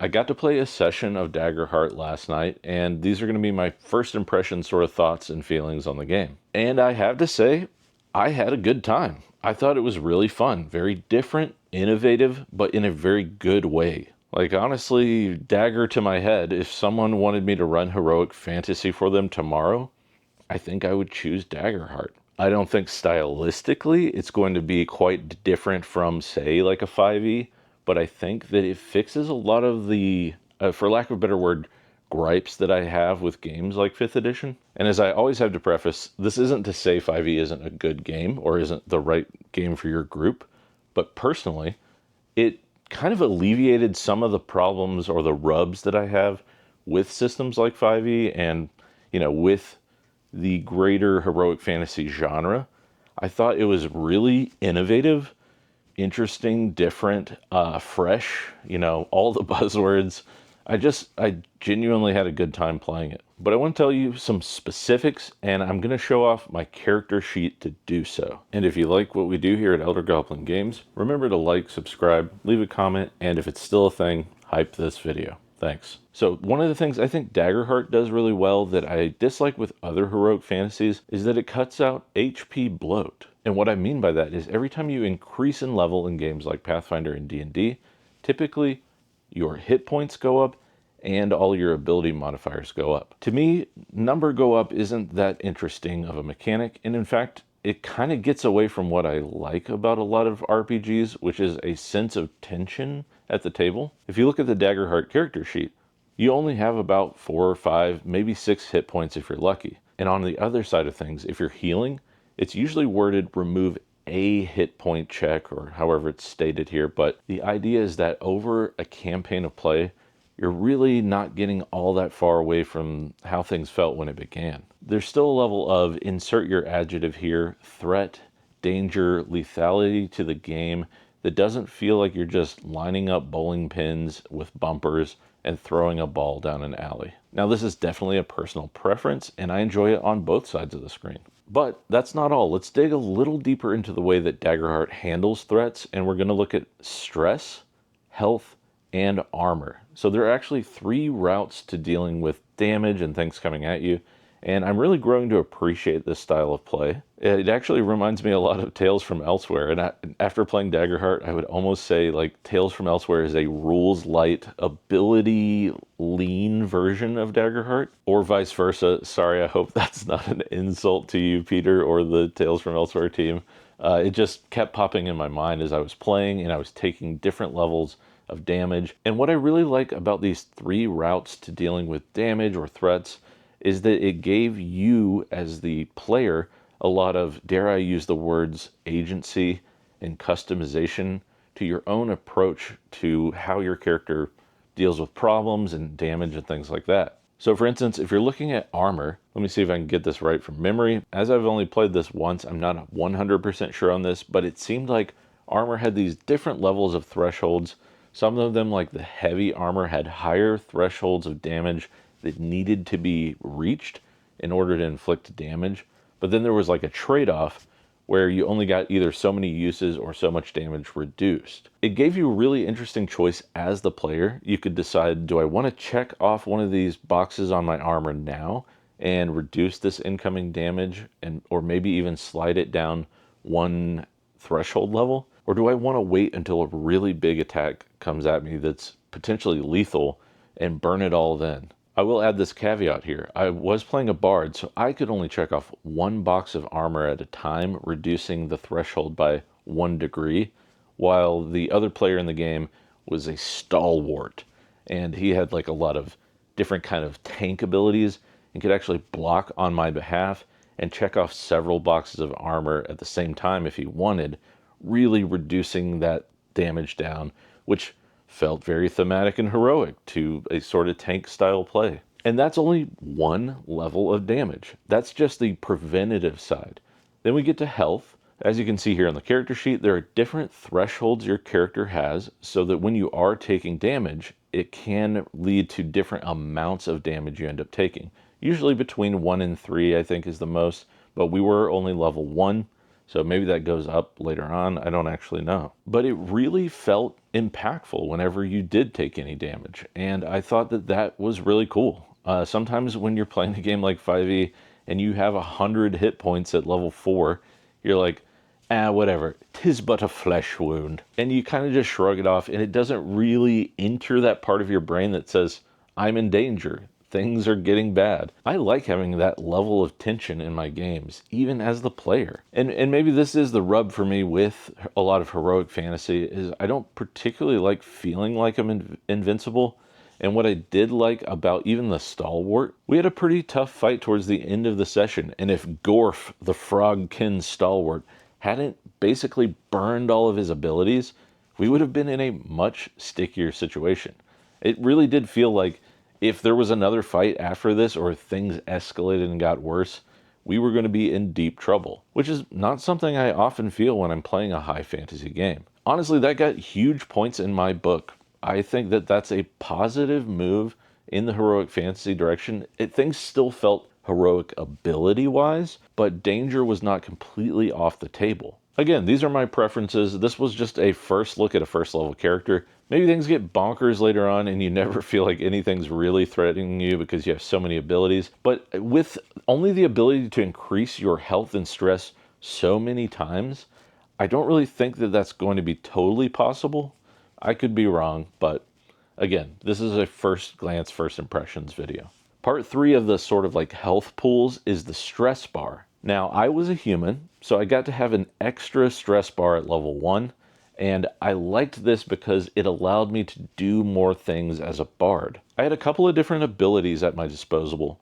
I got to play a session of Daggerheart last night, and these are going to be my first impression sort of thoughts and feelings on the game. And I have to say, I had a good time. I thought it was really fun, very different, innovative, but in a very good way. Like, honestly, dagger to my head, if someone wanted me to run heroic fantasy for them tomorrow, I think I would choose Daggerheart. I don't think stylistically it's going to be quite different from, say, like a 5e, but I think that it fixes a lot of the, for lack of a better word, gripes that I have with games like 5th edition. And as I always have to preface, this isn't to say 5e isn't a good game or isn't the right game for your group, but personally, it kind of alleviated some of the problems or the rubs that I have with systems like 5e and, with the greater heroic fantasy genre. I thought it was really innovative, interesting, different, fresh, all the buzzwords. I genuinely had a good time playing it. But I want to tell you some specifics, and I'm going to show off my character sheet to do so. And if you like what we do here at Elder Goblin Games, remember to like, subscribe, leave a comment, and if it's still a thing, hype this video. Thanks. So one of the things I think Daggerheart does really well that I dislike with other heroic fantasies is that it cuts out HP bloat. And what I mean by that is every time you increase in level in games like Pathfinder and D&D, typically your hit points go up and all your ability modifiers go up. To me, number go up isn't that interesting of a mechanic, and in fact, it kind of gets away from what I like about a lot of RPGs, which is a sense of tension at the table. If you look at the Daggerheart character sheet, you only have about 4 or 5, maybe 6 hit points if you're lucky. And on the other side of things, if you're healing, it's usually worded remove a hit point check, or however it's stated here, but the idea is that over a campaign of play, you're really not getting all that far away from how things felt when it began. There's still a level of, insert your adjective here, threat, danger, lethality to the game that doesn't feel like you're just lining up bowling pins with bumpers and throwing a ball down an alley. Now, this is definitely a personal preference, and I enjoy it on both sides of the screen. But that's not all. Let's dig a little deeper into the way that Daggerheart handles threats, and we're going to look at stress, health, and armor. So there are actually 3 routes to dealing with damage and things coming at you, and I'm really growing to appreciate this style of play. It actually reminds me a lot of Tales from Elsewhere, and after playing Daggerheart, I would almost say like Tales from Elsewhere is a rules light, ability lean version of Daggerheart, or vice versa. Sorry, I hope that's not an insult to you, Peter, or the Tales from Elsewhere team. It just kept popping in my mind as I was playing, and I was taking different levels of damage. And what I really like about these 3 routes to dealing with damage or threats is that it gave you as the player a lot of, dare I use the words, agency and customization to your own approach to how your character deals with problems and damage and things like that. So for instance, if you're looking at armor, let me see if I can get this right from memory. As I've only played this once, I'm not 100% sure on this, but it seemed like armor had these different levels of thresholds. Some of them, like the heavy armor, had higher thresholds of damage that needed to be reached in order to inflict damage. But then there was like a trade-off where you only got either so many uses or so much damage reduced. It gave you a really interesting choice as the player. You could decide, do I want to check off one of these boxes on my armor now and reduce this incoming damage, and or maybe even slide it down 1 threshold level? Or do I want to wait until a really big attack comes at me that's potentially lethal and burn it all then? I will add this caveat here. I was playing a bard, so I could only check off 1 box of armor at a time, reducing the threshold by 1 degree, while the other player in the game was a stalwart, and he had like a lot of different kind of tank abilities and could actually block on my behalf and check off several boxes of armor at the same time if he wanted, really reducing that damage down, which felt very thematic and heroic to a sort of tank style play. And that's only 1 level of damage. That's just the preventative side. Then we get to health. As you can see here on the character sheet, there are different thresholds your character has, so that when you are taking damage, it can lead to different amounts of damage you end up taking. Usually between 1 and 3, I think, is the most, but we were only level 1, So maybe that goes up later on. I don't actually know. But it really felt impactful whenever you did take any damage. And I thought that that was really cool. Sometimes when you're playing a game like 5e and you have 100 hit points at level 4, you're like, whatever, 'tis but a flesh wound. And you kind of just shrug it off, and it doesn't really enter that part of your brain that says, I'm in danger. Things are getting bad. I like having that level of tension in my games, even as the player. And maybe this is the rub for me with a lot of heroic fantasy, is I don't particularly like feeling like I'm invincible. And what I did like about even the stalwart, we had a pretty tough fight towards the end of the session. And if Gorf, the frogkin stalwart, hadn't basically burned all of his abilities, we would have been in a much stickier situation. It really did feel like if there was another fight after this or things escalated and got worse, we were going to be in deep trouble, which is not something I often feel when I'm playing a high fantasy game. Honestly, that got huge points in my book. I think that that's a positive move in the heroic fantasy direction. Things still felt heroic ability-wise, but danger was not completely off the table. Again, these are my preferences. This was just a first look at a first level character. Maybe things get bonkers later on and you never feel like anything's really threatening you because you have so many abilities. But with only the ability to increase your health and stress so many times, I don't really think that that's going to be totally possible. I could be wrong, but again, this is a first glance, first impressions video. Part 3 of the sort of like health pools is the stress bar. Now, I was a human, so I got to have an extra stress bar at level 1, and I liked this because it allowed me to do more things as a bard. I had a couple of different abilities at my disposal.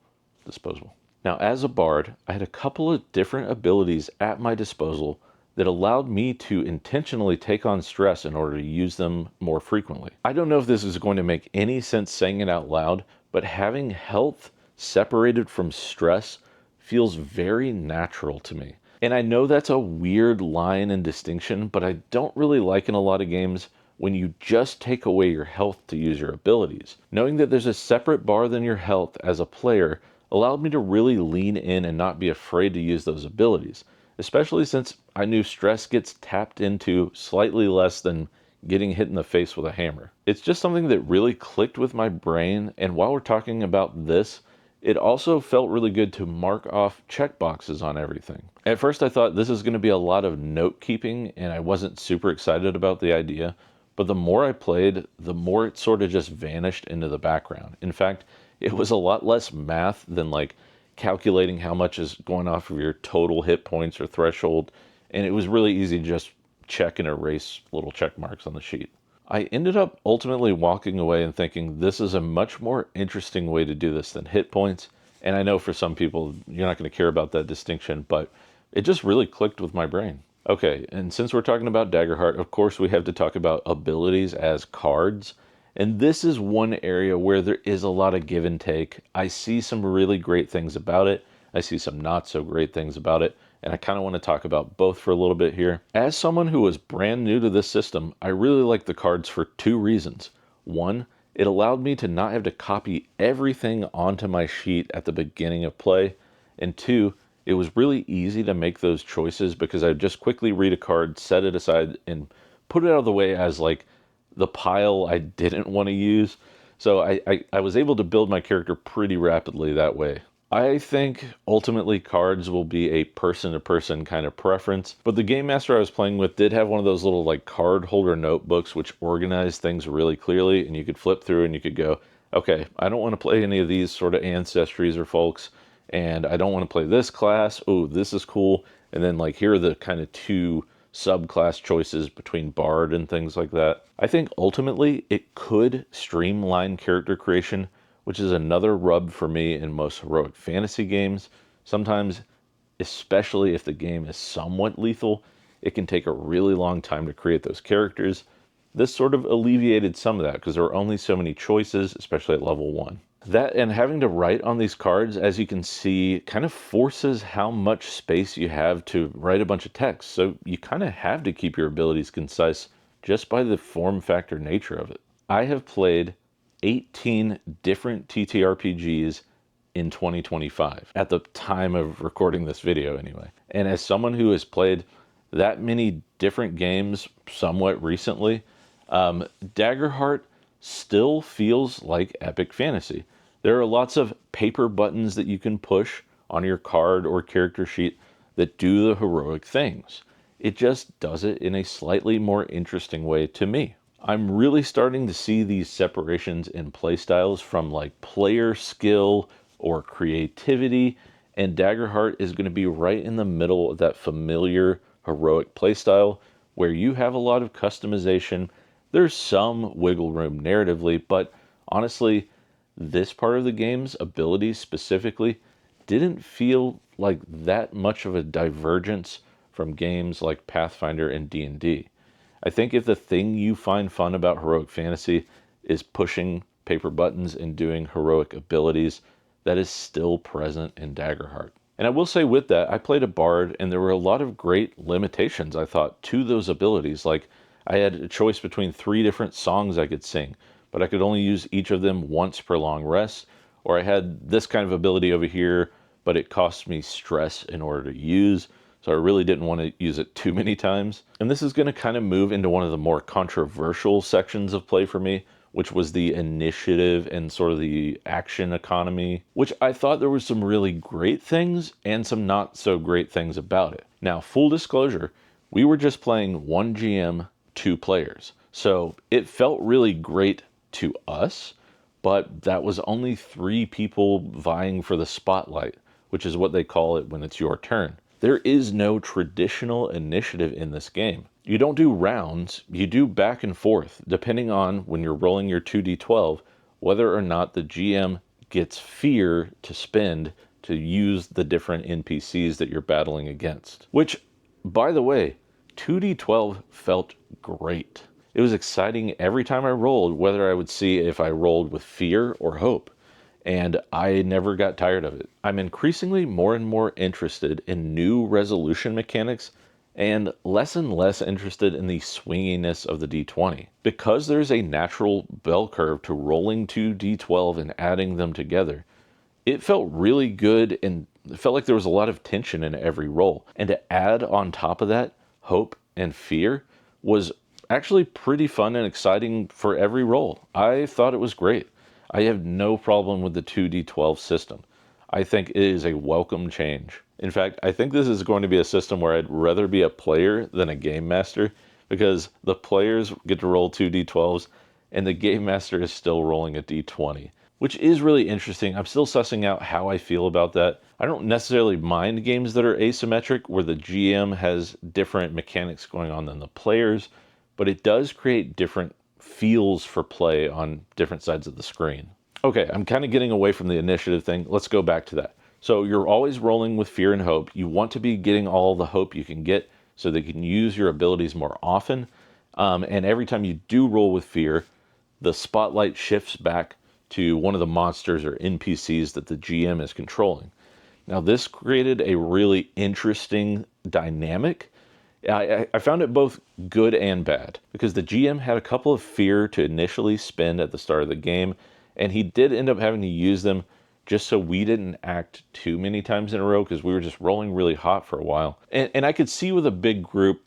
Now, as a bard, I had a couple of different abilities at my disposal that allowed me to intentionally take on stress in order to use them more frequently. I don't know if this is going to make any sense saying it out loud, but having health separated from stress feels very natural to me. And I know that's a weird line and distinction, but I don't really like in a lot of games when you just take away your health to use your abilities. Knowing that there's a separate bar than your health as a player allowed me to really lean in and not be afraid to use those abilities, especially since I knew stress gets tapped into slightly less than getting hit in the face with a hammer. It's just something that really clicked with my brain, and while we're talking about this, it also felt really good to mark off checkboxes on everything. At first I thought this is going to be a lot of note keeping, and I wasn't super excited about the idea, but the more I played, the more it sort of just vanished into the background. In fact, it was a lot less math than like calculating how much is going off of your total hit points or threshold, and it was really easy to just check and erase little check marks on the sheet. I ended up ultimately walking away and thinking this is a much more interesting way to do this than hit points, and I know for some people you're not going to care about that distinction, but it just really clicked with my brain. Okay, and since we're talking about Daggerheart, of course we have to talk about abilities as cards. And this is one area where there is a lot of give and take. I see some really great things about it. I see some not so great things about it. And I kind of want to talk about both for a little bit here. As someone who was brand new to this system, I really like the cards for 2 reasons. One, it allowed me to not have to copy everything onto my sheet at the beginning of play. And 2, it was really easy to make those choices because I would just quickly read a card, set it aside, and put it out of the way as like the pile I didn't want to use. So I was able to build my character pretty rapidly that way. I think ultimately cards will be a person-to-person kind of preference, but the game master I was playing with did have one of those little like card holder notebooks which organized things really clearly, and you could flip through and you could go, okay, I don't want to play any of these sort of ancestries or folks, and I don't want to play this class. Oh, this is cool. And then like here are the kind of 2 subclass choices between bard and things like that. I think ultimately it could streamline character creation, which is another rub for me in most heroic fantasy games. Sometimes, especially if the game is somewhat lethal, it can take a really long time to create those characters. This sort of alleviated some of that because there were only so many choices, especially at level 1. That and having to write on these cards, as you can see, kind of forces how much space you have to write a bunch of text. So you kind of have to keep your abilities concise just by the form factor nature of it. I have played 18 different TTRPGs in 2025, at the time of recording this video anyway. And as someone who has played that many different games somewhat recently, Daggerheart still feels like epic fantasy. There are lots of paper buttons that you can push on your card or character sheet that do the heroic things. It just does it in a slightly more interesting way to me. I'm really starting to see these separations in playstyles from like player skill or creativity, and Daggerheart is going to be right in the middle of that familiar heroic playstyle where you have a lot of customization. There's some wiggle room narratively, but honestly, this part of the game's abilities specifically didn't feel like that much of a divergence from games like Pathfinder and D&D. I think if the thing you find fun about heroic fantasy is pushing paper buttons and doing heroic abilities, that is still present in Daggerheart. And I will say with that, I played a bard and there were a lot of great limitations, I thought, to those abilities. Like I had a choice between 3 different songs I could sing, but I could only use each of them once per long rest. Or I had this kind of ability over here, but it cost me stress in order to use. So I really didn't want to use it too many times. And this is going to kind of move into one of the more controversial sections of play for me, which was the initiative and sort of the action economy, which I thought there were some really great things and some not so great things about it. Now, full disclosure, we were just playing 1 GM, 2 players. So it felt really great to us, but that was only 3 people vying for the spotlight, which is what they call it when it's your turn. There is no traditional initiative in this game. You don't do rounds, you do back and forth, depending on when you're rolling your 2d12, whether or not the GM gets fear to spend to use the different NPCs that you're battling against. Which, by the way, 2d12 felt great. It was exciting every time I rolled, whether I would see if I rolled with fear or hope. And I never got tired of it. I'm increasingly more and more interested in new resolution mechanics and less interested in the swinginess of the D20. Because there's a natural bell curve to rolling 2 D12 and adding them together, it felt really good and it felt like there was a lot of tension in every roll. And to add on top of that, hope and fear was actually pretty fun and exciting for every roll. I thought it was great. I have no problem with the 2d12 system. I think it is a welcome change. In fact, I think this is going to be a system where I'd rather be a player than a game master, because the players get to roll 2d12s and the game master is still rolling a d20, which is really interesting. I'm still sussing out how I feel about that. I don't necessarily mind games that are asymmetric, where the GM has different mechanics going on than the players, but it does create different feels for play on different sides of the screen. Okay, I'm kind of getting away from the initiative thing. Let's go back to that. So you're always rolling with fear and hope. You want to be getting all the hope you can get so that you can use your abilities more often. And every time you do roll with fear, the spotlight shifts back to one of the monsters or NPCs that the GM is controlling. Now, this created a really interesting dynamic. I found it both good and bad, because the GM had a couple of fear to initially spend at the start of the game, and he did end up having to use them just so we didn't act too many times in a row, because we were just rolling really hot for a while. And I could see with a big group,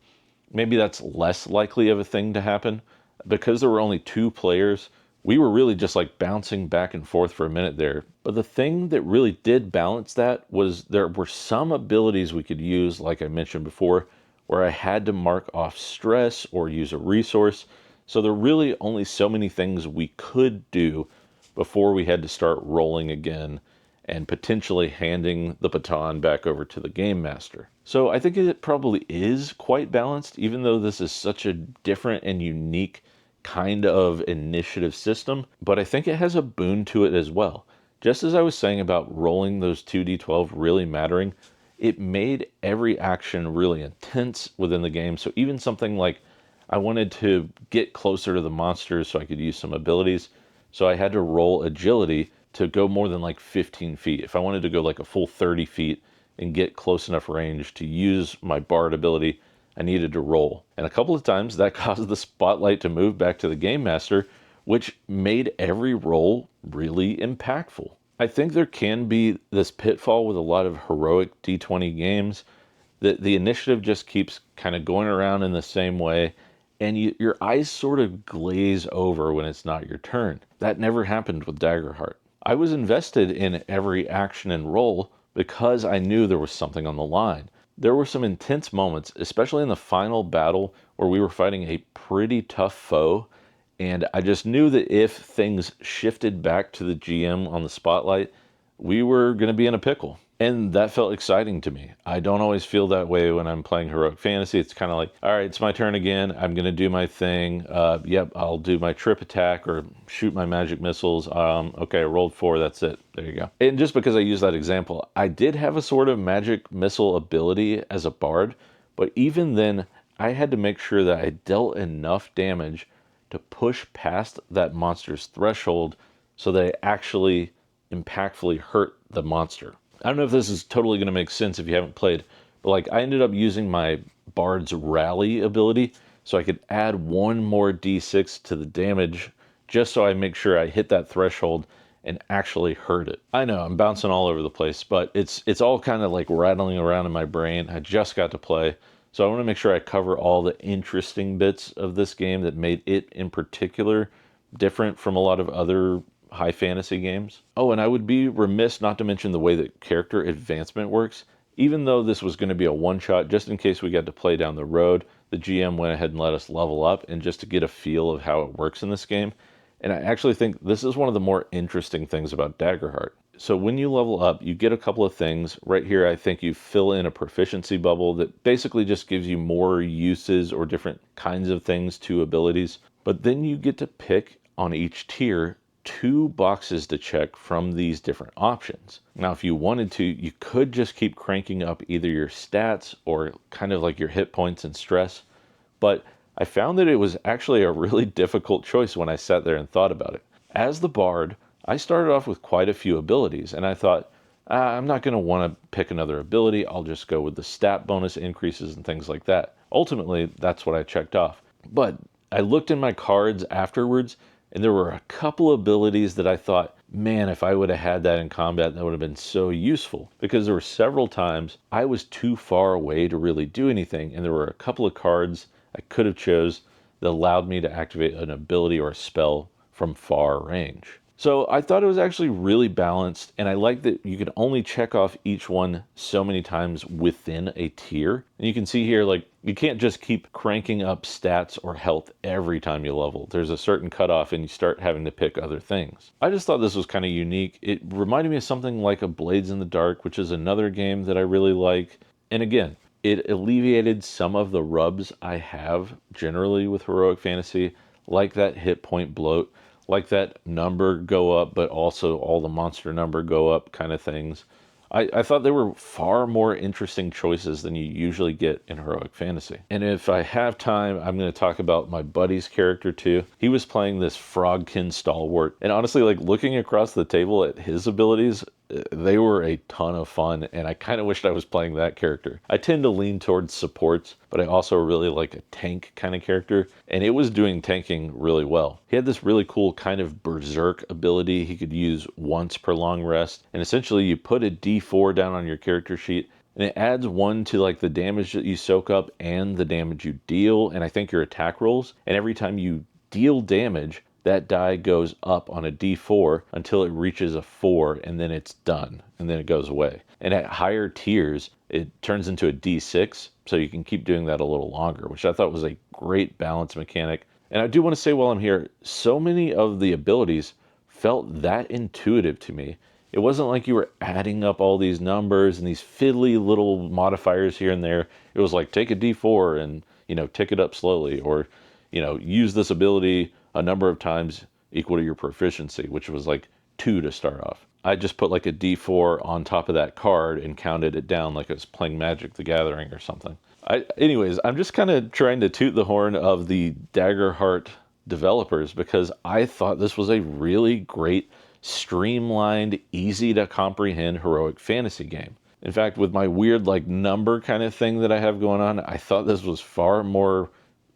maybe that's less likely of a thing to happen. Because there were only 2 players, we were really just like bouncing back and forth for a minute there. But the thing that really did balance that was there were some abilities we could use, like I mentioned before, where I had to mark off stress or use a resource. So there were really only so many things we could do before we had to start rolling again and potentially handing the baton back over to the game master. So I think it probably is quite balanced, even though this is such a different and unique kind of initiative system. But I think it has a boon to it as well. Just as I was saying about rolling those 2d12 really mattering, it made every action really intense within the game. So even something like I wanted to get closer to the monsters so I could use some abilities. So I had to roll agility to go more than like 15 feet. If I wanted to go like a full 30 feet and get close enough range to use my bard ability, I needed to roll. And a couple of times that caused the spotlight to move back to the game master, which made every roll really impactful. I think there can be this pitfall with a lot of heroic D20 games that the initiative just keeps kind of going around in the same way, and your eyes sort of glaze over when it's not your turn. That never happened with Daggerheart. I was invested in every action and roll because I knew there was something on the line. There were some intense moments, especially in the final battle where we were fighting a pretty tough foe, and I just knew that if things shifted back to the GM on the spotlight, we were going to be in a pickle. And that felt exciting to me. I don't always feel that way when I'm playing heroic fantasy. It's kind of like, all right, it's my turn again. I'm going to do my thing. Yep, I'll do my trip attack or shoot my magic missiles. Okay, I rolled 4. That's it. There you go. And just because I use that example, I did have a sort of magic missile ability as a bard, but even then, I had to make sure that I dealt enough damage to push past that monster's threshold so that it actually impactfully hurt the monster. I don't know if this is totally going to make sense if you haven't played, but like I ended up using my Bard's Rally ability so I could add 1 more d6 to the damage just so I make sure I hit that threshold and actually hurt it. I know I'm bouncing all over the place, but it's all kind of like rattling around in my brain. I just got to play, so I want to make sure I cover all the interesting bits of this game that made it in particular different from a lot of other high fantasy games. Oh, and I would be remiss not to mention the way that character advancement works. Even though this was going to be a one-shot, just in case we got to play down the road, the GM went ahead and let us level up, and just to get a feel of how it works in this game. And I actually think this is one of the more interesting things about Daggerheart. So when you level up, you get a couple of things. Right here, I think you fill in a proficiency bubble that basically just gives you more uses or different kinds of things to abilities. But then you get to pick on each tier 2 boxes to check from these different options. Now, if you wanted to, you could just keep cranking up either your stats or kind of like your hit points and stress. But I found that it was actually a really difficult choice when I sat there and thought about it. As the bard, I started off with quite a few abilities, and I thought, I'm not going to want to pick another ability. I'll just go with the stat bonus increases and things like that. Ultimately, that's what I checked off. But I looked in my cards afterwards, and there were a couple abilities that I thought, man, if I would have had that in combat, that would have been so useful. Because there were several times I was too far away to really do anything, and there were a couple of cards I could have chose that allowed me to activate an ability or a spell from far range. So I thought it was actually really balanced, and I like that you could only check off each one so many times within a tier. And you can see here, like, you can't just keep cranking up stats or health every time you level. There's a certain cutoff, and you start having to pick other things. I just thought this was kind of unique. It reminded me of something like a Blades in the Dark, which is another game that I really like. And again, it alleviated some of the rubs I have generally with heroic fantasy, like that hit point bloat, like that number go up, but also all the monster number go up kind of things. I thought they were far more interesting choices than you usually get in heroic fantasy. And if I have time, I'm going to talk about my buddy's character too. He was playing this Frogkin Stalwart, and honestly, like looking across the table at his abilities, they were a ton of fun, and I kind of wished I was playing that character. I tend to lean towards supports, but I also really like a tank kind of character, and it was doing tanking really well. He had this really cool kind of berserk ability he could use once per long rest, and essentially you put a d4 down on your character sheet, and it adds 1 to like the damage that you soak up and the damage you deal, and I think your attack rolls, and every time you deal damage, that die goes up on a d4 until it reaches a 4, and then it's done, and then it goes away. And at higher tiers, it turns into a d6, so you can keep doing that a little longer, which I thought was a great balance mechanic. And I do want to say while I'm here, so many of the abilities felt that intuitive to me. It wasn't like you were adding up all these numbers and these fiddly little modifiers here and there. It was like, take a d4 and, tick it up slowly, or, use this ability a number of times equal to your proficiency, which was like 2 to start off. I just put like a d4 on top of that card and counted it down like I was playing Magic the Gathering or something. Anyways, I'm just kind of trying to toot the horn of the Daggerheart developers because I thought this was a really great, streamlined, easy to comprehend heroic fantasy game. In fact, with my weird like number kind of thing that I have going on, I thought this was far more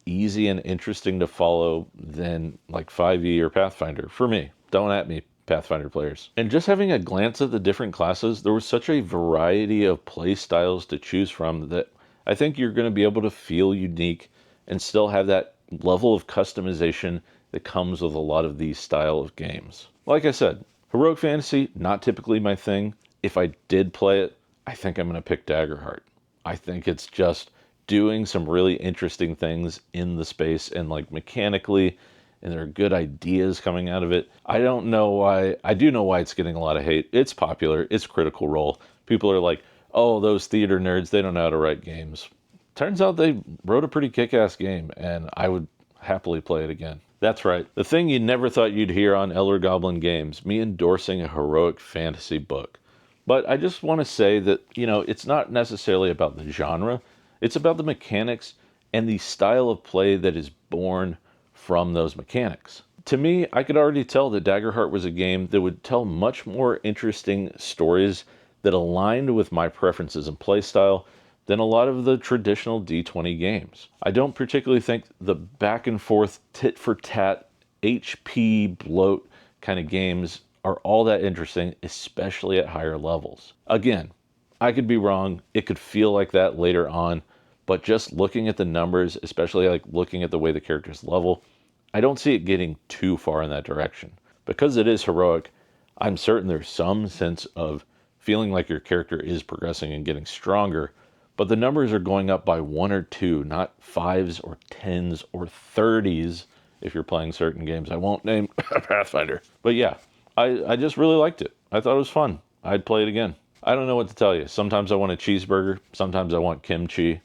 easy and interesting to follow than like 5e or Pathfinder for me. Don't at me, Pathfinder players. And just having a glance at the different classes, there was such a variety of play styles to choose from that I think you're going to be able to feel unique and still have that level of customization that comes with a lot of these style of games. Like I said, heroic fantasy, not typically my thing. If I did play it, I think I'm going to pick Daggerheart. I think it's just doing some really interesting things in the space and like mechanically, and there are good ideas coming out of it. I don't know why. I do know why it's getting a lot of hate. It's popular. It's Critical Role. People are like, oh, those theater nerds, they don't know how to write games. Turns out they wrote a pretty kick-ass game, and I would happily play it again. That's right. The thing you never thought you'd hear on Elder Goblin Games, me endorsing a heroic fantasy book. But I just want to say that, it's not necessarily about the genre. It's about the mechanics and the style of play that is born from those mechanics. To me, I could already tell that Daggerheart was a game that would tell much more interesting stories that aligned with my preferences and playstyle than a lot of the traditional D20 games. I don't particularly think the back and forth tit for tat HP bloat kind of games are all that interesting, especially at higher levels. Again, I could be wrong. It could feel like that later on, but just looking at the numbers, especially like looking at the way the characters level, I don't see it getting too far in that direction. Because it is heroic, I'm certain there's some sense of feeling like your character is progressing and getting stronger, but the numbers are going up by 1 or 2, not 5s or 10s or 30s if you're playing certain games. I won't name Pathfinder. But yeah, I just really liked it. I thought it was fun. I'd play it again. I don't know what to tell you. Sometimes I want a cheeseburger. Sometimes I want kimchi.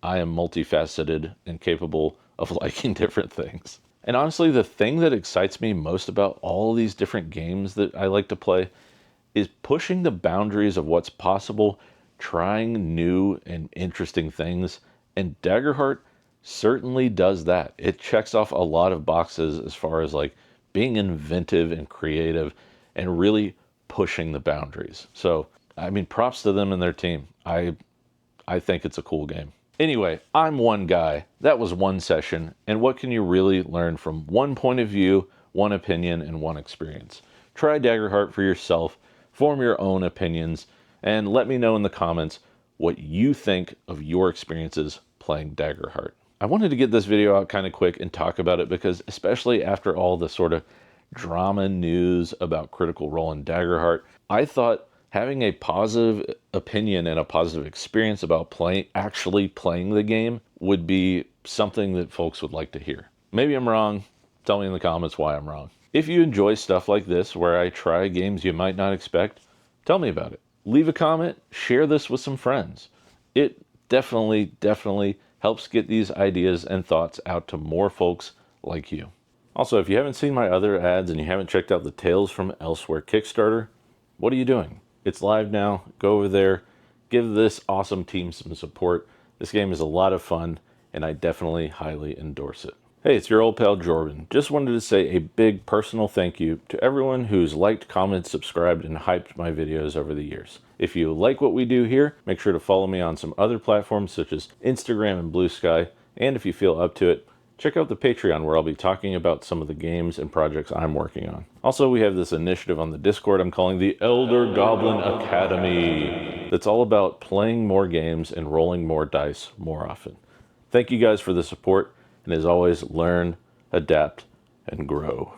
I am multifaceted and capable of liking different things. And honestly, the thing that excites me most about all these different games that I like to play is pushing the boundaries of what's possible, trying new and interesting things. And Daggerheart certainly does that. It checks off a lot of boxes as far as like being inventive and creative and really pushing the boundaries. So, I mean, props to them and their team. I think it's a cool game. Anyway, I'm one guy. That was one session. And what can you really learn from one point of view, one opinion, and one experience? Try Daggerheart for yourself, form your own opinions, and let me know in the comments what you think of your experiences playing Daggerheart. I wanted to get this video out kind of quick and talk about it because especially after all the sort of drama news about Critical Role and Daggerheart, I thought having a positive opinion and a positive experience about actually playing the game would be something that folks would like to hear. Maybe I'm wrong. Tell me in the comments why I'm wrong. If you enjoy stuff like this where I try games you might not expect, tell me about it. Leave a comment, share this with some friends. It definitely helps get these ideas and thoughts out to more folks like you. Also, if you haven't seen my other ads and you haven't checked out the Tales from Elsewhere Kickstarter, what are you doing? It's live now. Go over there. Give this awesome team some support. This game is a lot of fun, and I definitely highly endorse it. Hey, it's your old pal Jordan. Just wanted to say a big personal thank you to everyone who's liked, commented, subscribed, and hyped my videos over the years. If you like what we do here, make sure to follow me on some other platforms such as Instagram and Blue Sky, and if you feel up to it, check out the Patreon where I'll be talking about some of the games and projects I'm working on. Also, we have this initiative on the Discord I'm calling the Elder Goblin Academy. That's all about playing more games and rolling more dice more often. Thank you guys for the support, and as always, learn, adapt, and grow.